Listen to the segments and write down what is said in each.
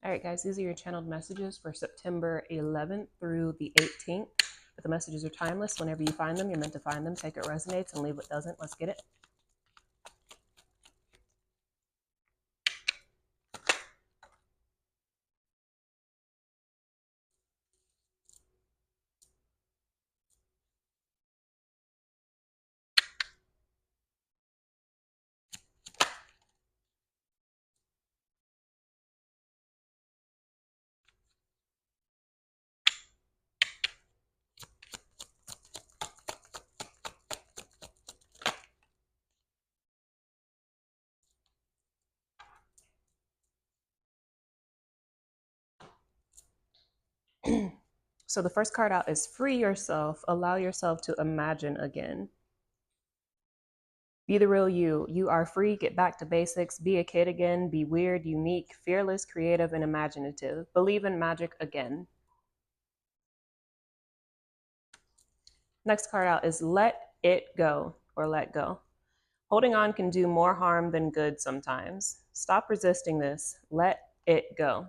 All right, guys, these are your channeled messages for September 11th through the 18th. But the messages are timeless. Whenever you find them, you're meant to find them. Take it resonates and leave what doesn't. Let's get it. So the first card out is free yourself. Allow yourself to imagine again. Be the real you. You are free. Get back to basics. Be a kid again. Be weird, unique, fearless, creative, and imaginative. Believe in magic again. Next card out is let it go or let go. Holding on can do more harm than good sometimes. Stop resisting this. Let it go.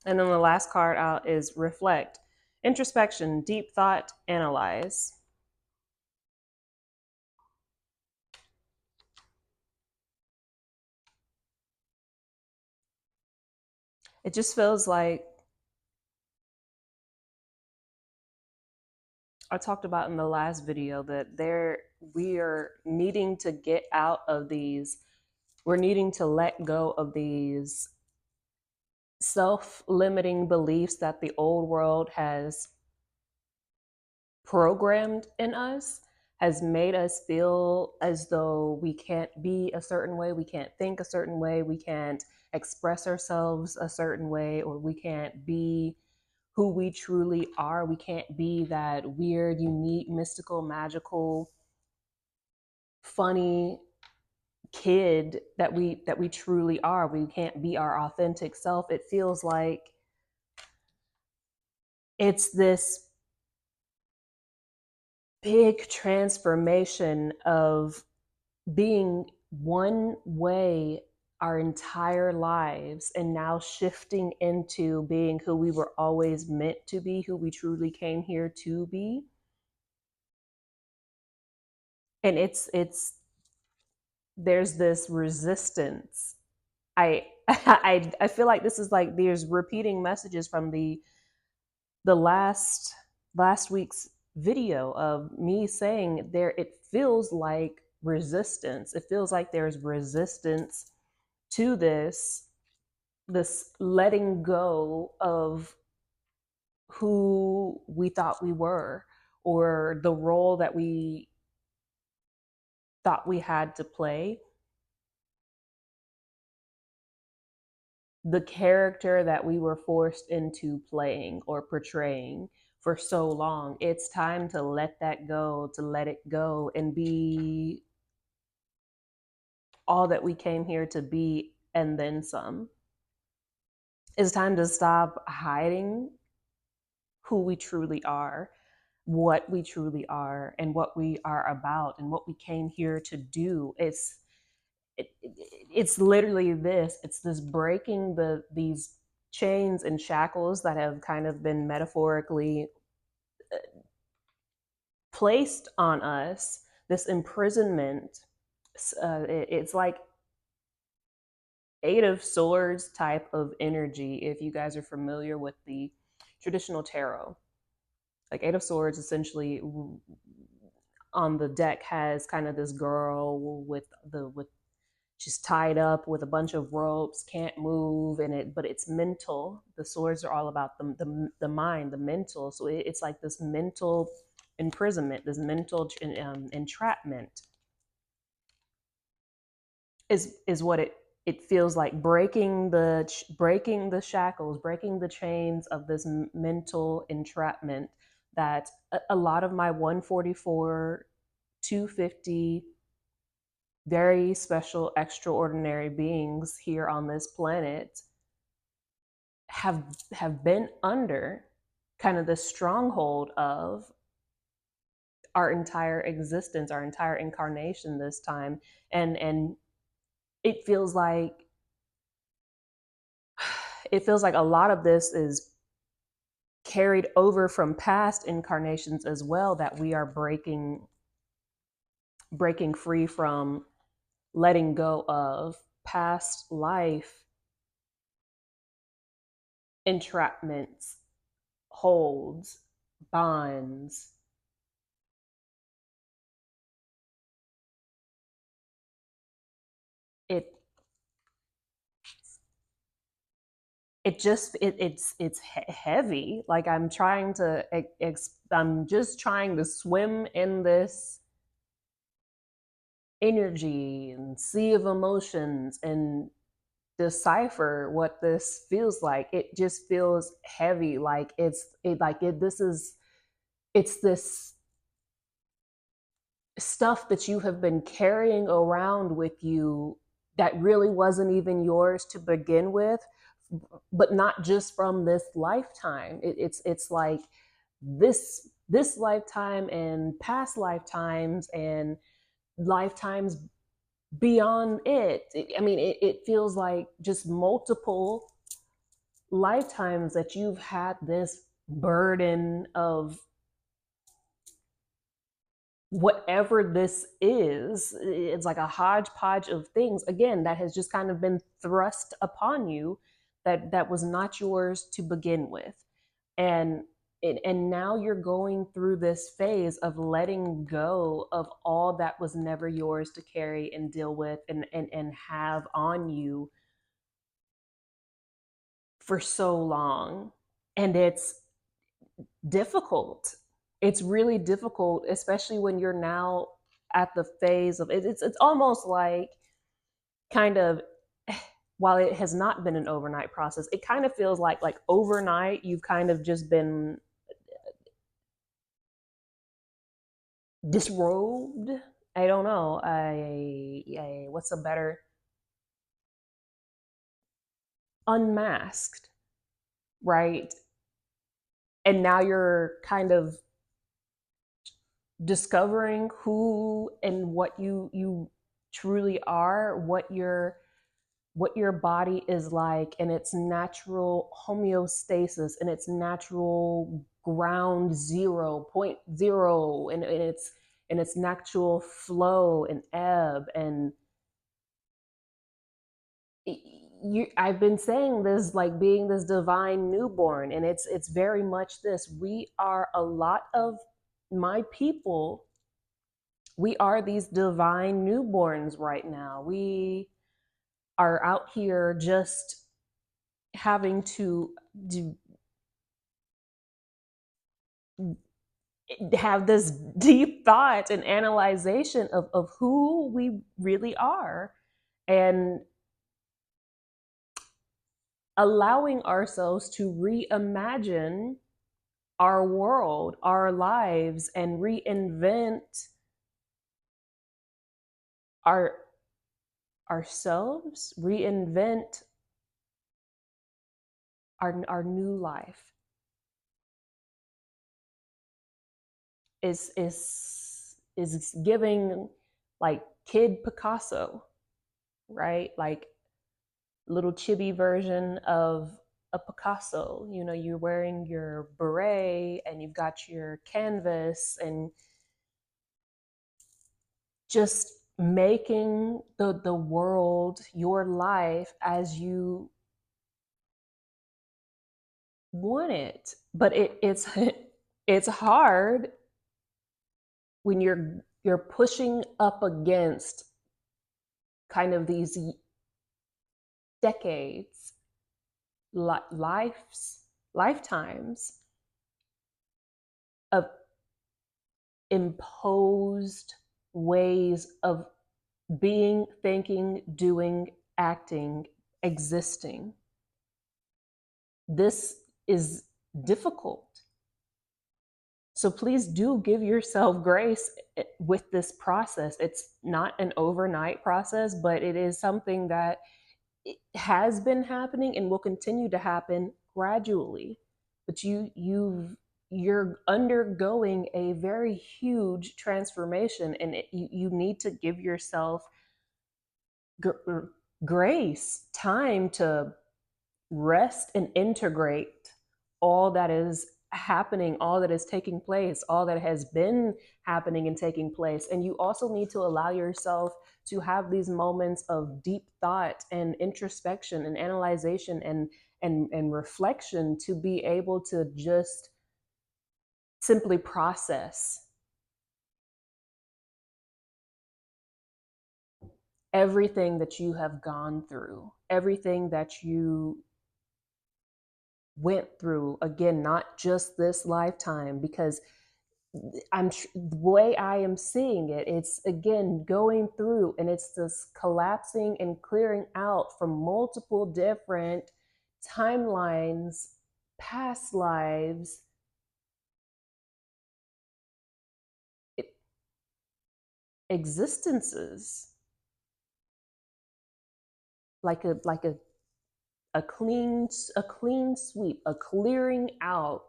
And then the last card out is reflect. Introspection, deep thought, analyze. It just feels like I talked about in the last video that we are needing to get out of these, we're needing to let go of these self-limiting beliefs that the old world has programmed in us, has made us feel as though we can't be a certain way, we can't think a certain way, we can't express ourselves a certain way, or we can't be who we truly are. We can't be that weird, unique, mystical, magical, funny kid that we truly are. We can't be our authentic self. It feels like it's this big transformation of being one way our entire lives and now shifting into being who we were always meant to be, who we truly came here to be. And it's there's this resistance. I feel like this is like there's repeating messages from the last week's video of me saying there, it feels like resistance. It feels like there's resistance to this letting go of who we thought we were, or the role that we thought we had to play, the character that we were forced into playing or portraying for so long. It's time to let that go, to let it go and be all that we came here to be and then some. It's time to stop hiding who we truly are, what we truly are, and what we are about, and what we came here to do. It's literally this. It's this breaking these chains and shackles that have kind of been metaphorically placed on us. This imprisonment. It's like Eight of Swords type of energy. If you guys are familiar with the traditional tarot, like Eight of Swords essentially on the deck has kind of this girl with she's tied up with a bunch of ropes, can't move, but it's mental. The swords are all about the mind, the mental. So it's like this mental imprisonment, this mental entrapment is what it feels like, breaking the shackles, breaking the chains of this mental entrapment that a lot of my 144, 250 very special, extraordinary beings here on this planet have been under kind of the stronghold of our entire existence, our entire incarnation this time. And it feels like it feels like a lot of this is carried over from past incarnations as well, that we are breaking free from, letting go of past life entrapments, holds, bonds. It it's heavy. Like I'm trying to I'm just trying to swim in this energy and sea of emotions and decipher what this feels like. It just feels heavy. Like this is, it's this stuff that you have been carrying around with you that really wasn't even yours to begin with, but not just from this lifetime. It's like this lifetime and past lifetimes and lifetimes beyond it. I mean, it feels like just multiple lifetimes that you've had this burden of whatever this is. It's like a hodgepodge of things, again, that has just kind of been thrust upon you, that was not yours to begin with. And and now you're going through this phase of letting go of all that was never yours to carry and deal with and have on you for so long. And it's difficult. It's really difficult, especially when you're now at the phase of it's almost like, kind of, while it has not been an overnight process, it kind of feels like overnight you've kind of just been disrobed. I don't know. I what's a better, unmasked, right? And now you're kind of discovering who and what you truly are, what your body is like, and its natural homeostasis and its natural ground zero point zero, and its natural flow and ebb. And I've been saying this, like being this divine newborn, and it's very much this. We are, a lot of my people, we are these divine newborns right now. We are out here just having to do, have this deep thought and analyzation of who we really are, and allowing ourselves to reimagine our world, our lives, and reinvent our ourselves, reinvent our new life. Is giving, like, kid Picasso, right? Like little chibi version of a Picasso. You know, you're wearing your beret and you've got your canvas, and just making the world, your life, as you want it. But it's it's hard when you're pushing up against kind of these decades, lives, lifetimes of imposed ways of being, thinking, doing, acting, existing. This is difficult. So please do give yourself grace with this process. It's not an overnight process, but it is something that has been happening and will continue to happen gradually. But you're undergoing a very huge transformation, and you need to give yourself gr- grace, time to rest and integrate all that is happening, all that is taking place, all that has been happening and taking place. And you also need to allow yourself to have these moments of deep thought and introspection and analyzation and reflection to be able to just simply process everything that you have gone through, everything that you went through, again, not just this lifetime, because the way I am seeing it, it's again going through and it's this collapsing and clearing out from multiple different timelines, past lives, e- existences, like a clean sweep, a clearing out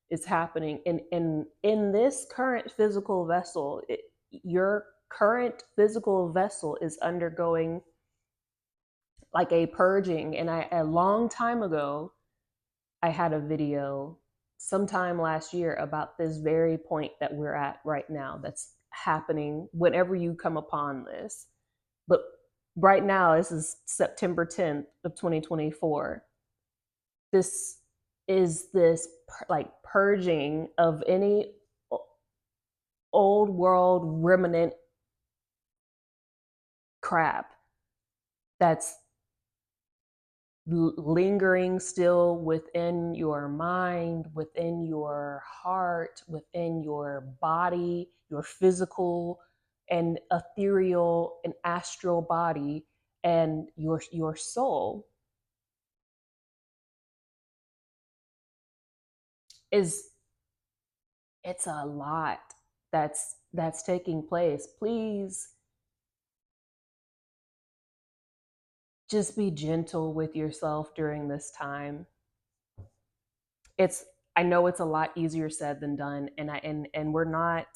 is happening in this current physical vessel. Your current physical vessel is undergoing like a purging. And a long time ago, I had a video sometime last year about this very point that we're at right now that's happening whenever you come upon this. But right now, this is September 10th of 2024. This is this like purging of any old world remnant crap that's lingering still within your mind, within your heart, within your body, your physical and ethereal and astral body, and your soul is, it's a lot that's taking place. Please just be gentle with yourself during this time. It's, I know it's a lot easier said than done, and we're not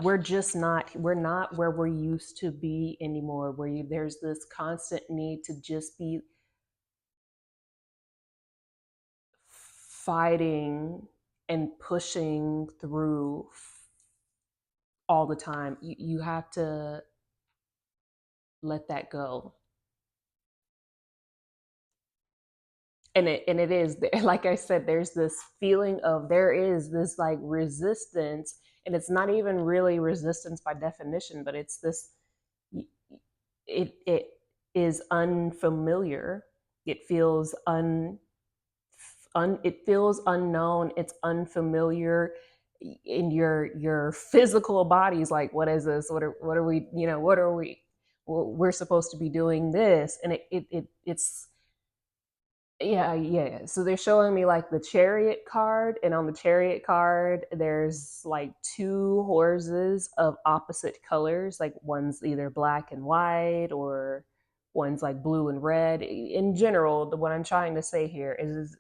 where we're used to be anymore, where there's this constant need to just be fighting and pushing through all the time. You have to let that go. And it is like I said, there's this feeling of, there is this like resistance, and it's not even really resistance by definition, but it's this, it is unfamiliar. It feels it feels unknown. It's unfamiliar in your physical bodies. Like, what is this? What are we? What are we? We're supposed to be doing this, and it's, yeah, yeah. So they're showing me like the Chariot card, and on the Chariot card, there's like two horses of opposite colors. Like, one's either black and white, or one's like blue and red. In general, what I'm trying to say here is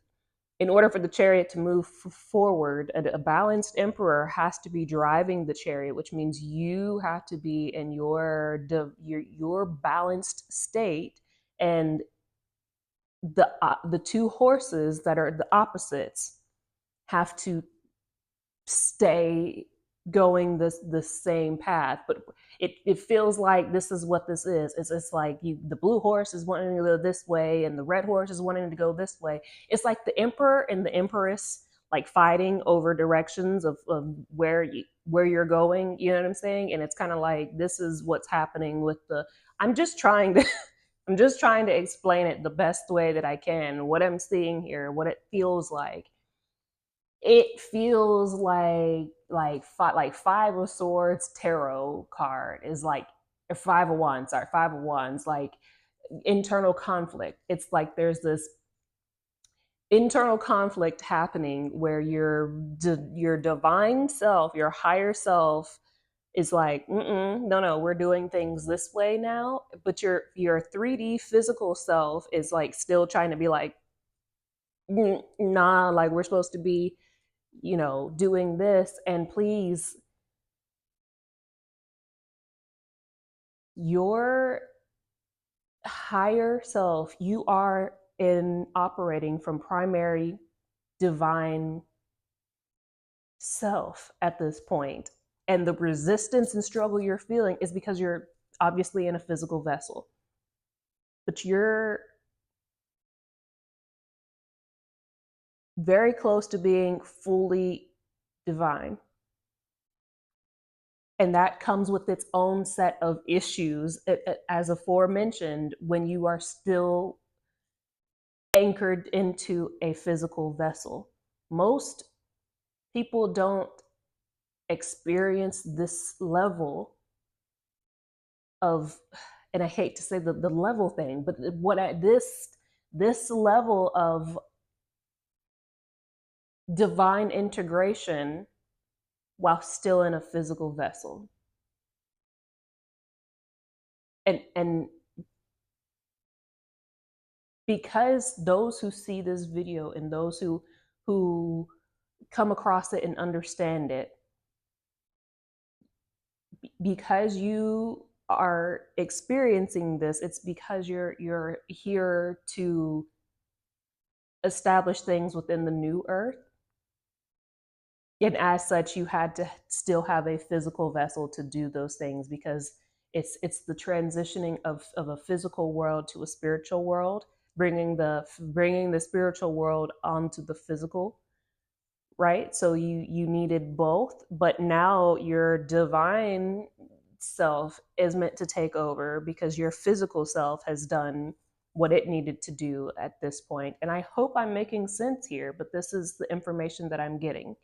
in order for the chariot to move forward, a balanced emperor has to be driving the chariot, which means you have to be in your balanced state, and the two horses that are the opposites have to stay going the same path. But it feels like this is what this is. It's like the blue horse is wanting to go this way, and the red horse is wanting to go this way. It's like the emperor and the empress like fighting over directions of where you're going. You know what I'm saying? And it's kind of like, this is what's happening with the, I'm just trying to I'm just trying to explain it the best way that I can. What I'm seeing here, what it feels like. It feels like five of swords tarot card is like five of wands. Sorry, five of wands. Like internal conflict. It's like there's this internal conflict happening where your divine self, your higher self, is like, no, we're doing things this way now. But your 3D physical self is like still trying to be like, nah, like we're supposed to be, doing this. And please Your higher self, you are in operating from primary divine self at this point. And the resistance and struggle you're feeling is because you're obviously in a physical vessel. But you're very close to being fully divine. And that comes with its own set of issues, as aforementioned, when you are still anchored into a physical vessel. Most people don't experience this level of, and I hate to say the level thing, but this level of divine integration while still in a physical vessel. And because those who see this video and those who come across it and understand it, because you are experiencing this, it's because you're here to establish things within the new earth. And as such, you had to still have a physical vessel to do those things, because it's the transitioning of a physical world to a spiritual world, bringing the spiritual world onto the physical, right? So you needed both, but now your divine self is meant to take over because your physical self has done what it needed to do at this point. And I hope I'm making sense here, but this is the information that I'm getting.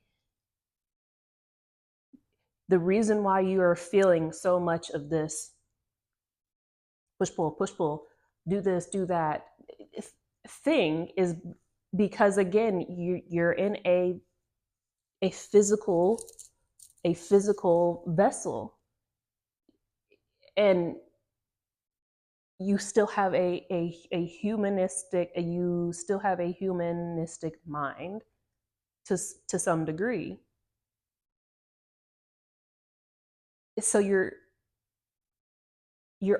The reason why you are feeling so much of this push pull, do this, do that thing is because, again, you're in a physical vessel, and you still have a humanistic mind to some degree. So you're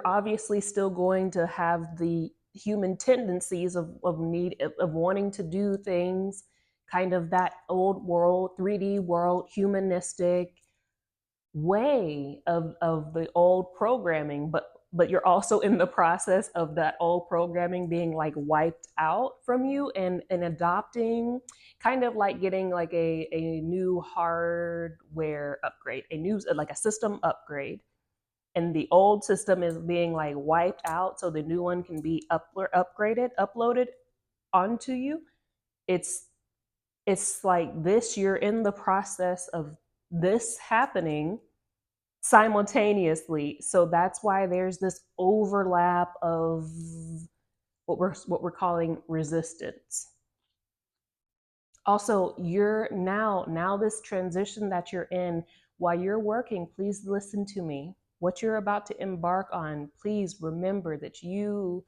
obviously still going to have the human tendencies of need of wanting to do things kind of that old world 3D world humanistic way of the old programming, but you're also in the process of that old programming being like wiped out from you, and adopting, kind of like getting like a new hardware upgrade, a new, like a system upgrade, and the old system is being like wiped out so the new one can be uploaded onto you. It's like this, you're in the process of this happening simultaneously. So that's why there's this overlap of what we're calling resistance. Also, you're now this transition that you're in, while you're working, please listen to me. What you're about to embark on, please remember that you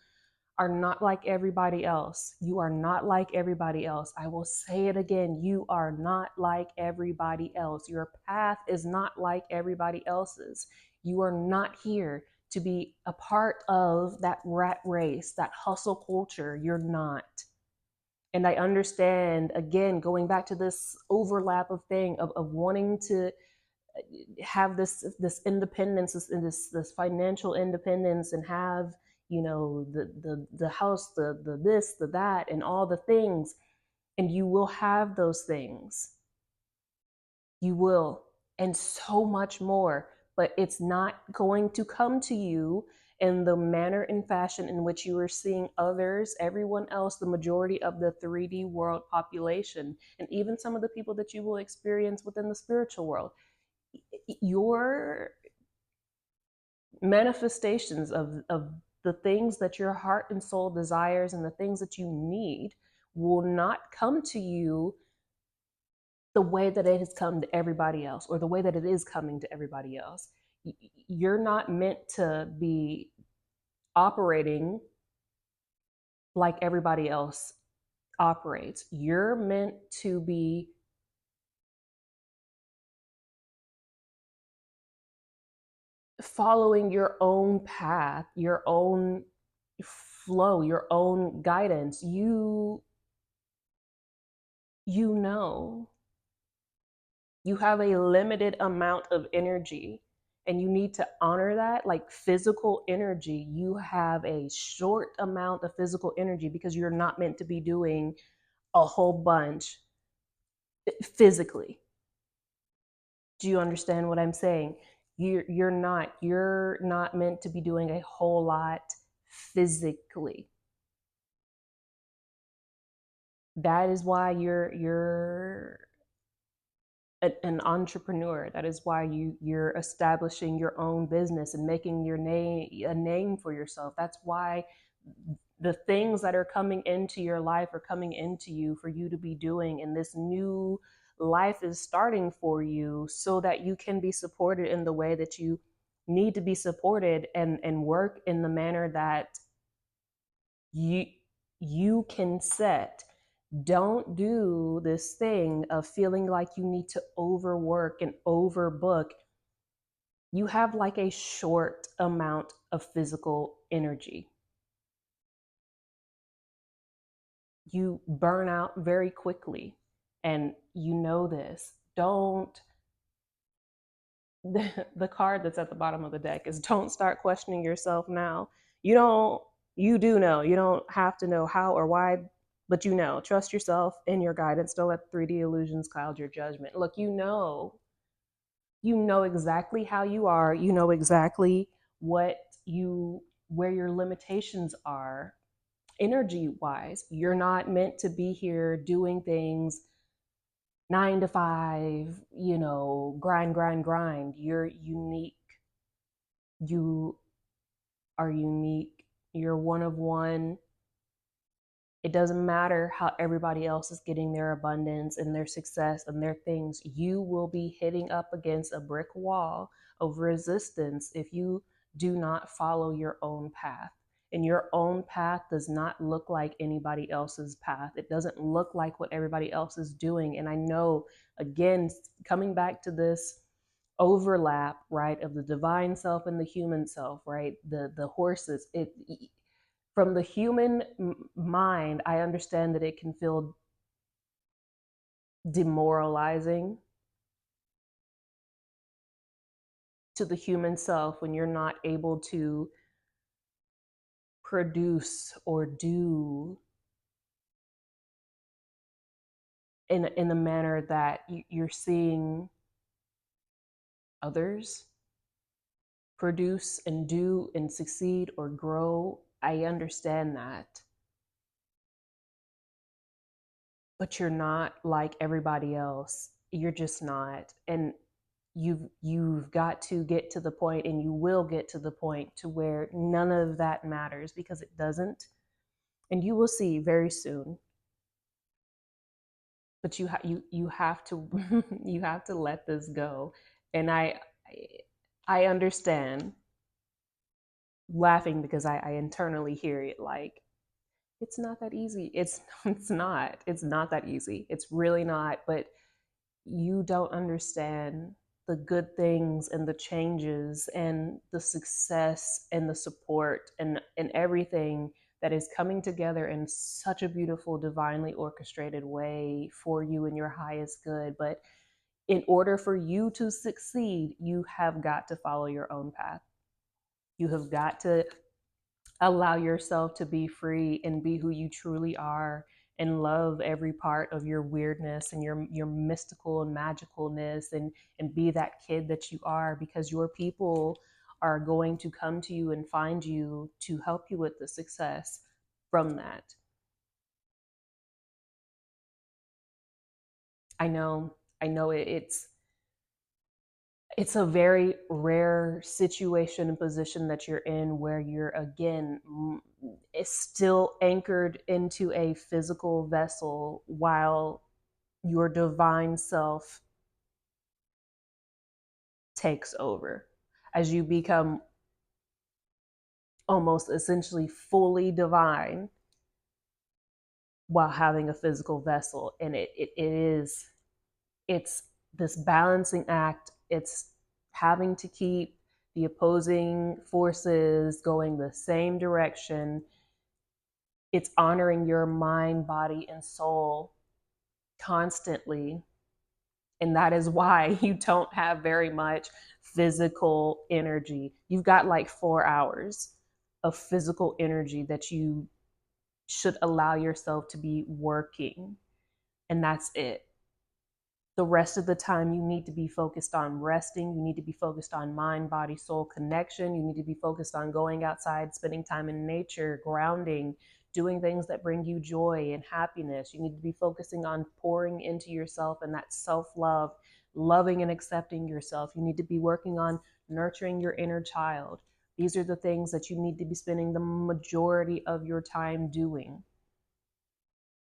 are not like everybody else. You are not like everybody else. I will say it again. You are not like everybody else. Your path is not like everybody else's. You are not here to be a part of that rat race, that hustle culture. You're not. And I understand, again, going back to this overlap of thing of wanting to have this independence, this financial independence, and have, you know, the house, the this, the that, and all the things. And you will have those things. You will, and so much more. But it's not going to come to you in the manner and fashion in which you are seeing others, everyone else, the majority of the 3D world population, and even some of the people that you will experience within the spiritual world. Your manifestations of the things that your heart and soul desires and the things that you need will not come to you the way that it has come to everybody else, or the way that it is coming to everybody else. You're not meant to be operating like everybody else operates. You're meant to be . following your own path, your own flow, your own guidance. You know, you have a limited amount of energy and you need to honor that. Like physical energy, you have a short amount of physical energy because you're not meant to be doing a whole bunch physically. Do you understand what I'm saying? You're not meant to be doing a whole lot physically. That is why you're an entrepreneur. That is why you're establishing your own business and making your name a name for yourself. That's why the things that are coming into your life are coming into you for you to be doing, and this new life is starting for you so that you can be supported in the way that you need to be supported, and work in the manner that you you can set. Don't do this thing of feeling like you need to overwork and overbook. You have like a short amount of physical energy. You burn out very quickly, and you know this. Don't the card that's at the bottom of the deck is don't start questioning yourself now. You do know. You don't have to know how or why, but you know. Trust yourself in your guidance. Don't let 3D illusions cloud your judgment. Look, you know exactly how you are. You know exactly what you where your limitations are energy wise. You're not meant to be here doing things 9 to 5, grind. You're unique. You are unique. You're one of one. It doesn't matter how everybody else is getting their abundance and their success and their things. You will be hitting up against a brick wall of resistance if you do not follow your own path. And your own path does not look like anybody else's path. It doesn't look like what everybody else is doing. And I know, again, coming back to this overlap, right, of the divine self and the human self, right? The horses, it from the human mind, I understand that it can feel demoralizing to the human self when you're not able to produce or do in a manner that you're seeing others produce and do and succeed or grow. I understand that. But you're not like everybody else. You're just not. And you've got to get to the point, and you will get to the point to where none of that matters, because it doesn't. And you will see very soon. But you have to you have to let this go. And I understand, laughing because I internally hear it like, it's not that easy. It's not that easy. It's really not. But you don't understand the good things and the changes and the success and the support and everything that is coming together in such a beautiful, divinely orchestrated way for you and your highest good. But in order for you to succeed, you have got to follow your own path. You have got to allow yourself to be free and be who you truly are, and love every part of your weirdness and your mystical and magicalness, and be that kid that you are, because your people are going to come to you and find you to help you with the success from that. I know it's a very rare situation and position that you're in, where you're again is still anchored into a physical vessel while your divine self takes over, as you become almost essentially fully divine while having a physical vessel. And it's this balancing act. It's having to keep the opposing forces going the same direction. It's honoring your mind, body, and soul constantly. And that is why you don't have very much physical energy. You've got like 4 hours of physical energy that you should allow yourself to be working. And that's it. The rest of the time, you need to be focused on resting. You need to be focused on mind, body, soul connection. You need to be focused on going outside, spending time in nature, grounding, doing things that bring you joy and happiness. You need to be focusing on pouring into yourself and that self-love, loving and accepting yourself. You need to be working on nurturing your inner child. These are the things that you need to be spending the majority of your time doing.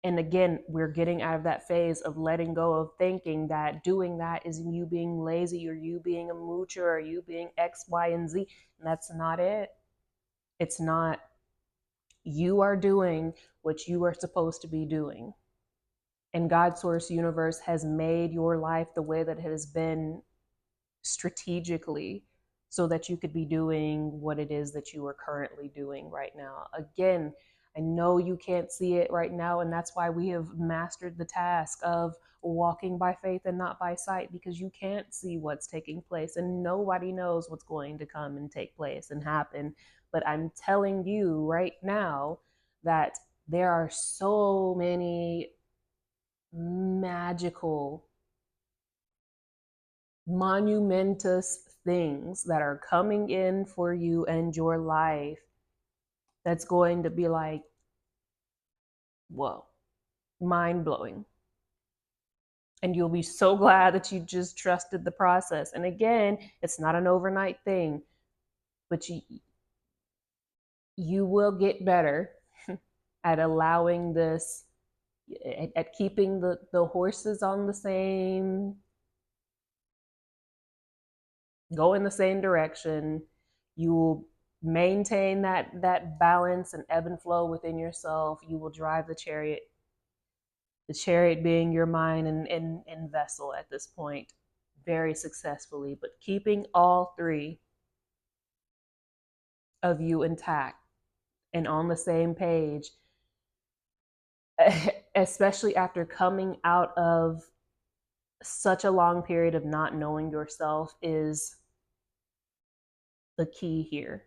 And again, we're getting out of that phase of letting go of thinking that doing that is you being lazy or you being a moocher or you being X, Y, and Z. And that's not it. It's not. You are doing what you are supposed to be doing. And God, Source, Universe has made your life the way that it has been strategically so that you could be doing what it is that you are currently doing right now. Again, I know you can't see it right now, and that's why we have mastered the task of walking by faith and not by sight, because you can't see what's taking place and nobody knows what's going to come and take place and happen. But I'm telling you right now that there are so many magical, monumentous things that are coming in for you and your life that's going to be like, whoa, mind blowing. And you'll be so glad that you just trusted the process. And again, it's not an overnight thing, but you will get better at allowing this, at keeping the horses on the same, go in the same direction. You will maintain that balance and ebb and flow within yourself. You will drive the chariot being your mind and vessel at this point, very successfully, but keeping all three of you intact and on the same page, especially after coming out of such a long period of not knowing yourself, is the key here.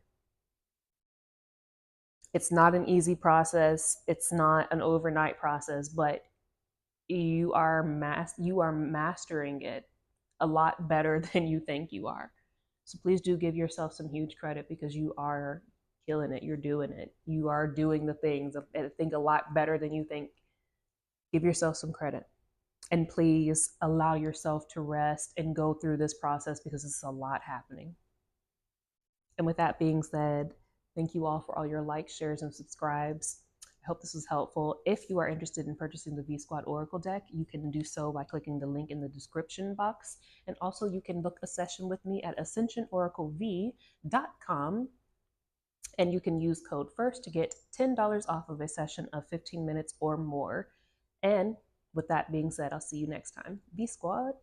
It's not an easy process. It's not an overnight process, but you are mastering it a lot better than you think you are. So please do give yourself some huge credit, because you are killing it. You're doing it. You are doing the things, I think, a lot better than you think. Give yourself some credit. And please allow yourself to rest and go through this process, because it's a lot happening. And with that being said, thank you all for all your likes, shares, and subscribes. I hope this was helpful. If you are interested in purchasing the V Squad Oracle deck, you can do so by clicking the link in the description box. And also you can book a session with me at ascensionoraclev.com. And you can use code FIRST to get $10 off of a session of 15 minutes or more. And with that being said, I'll see you next time. V Squad.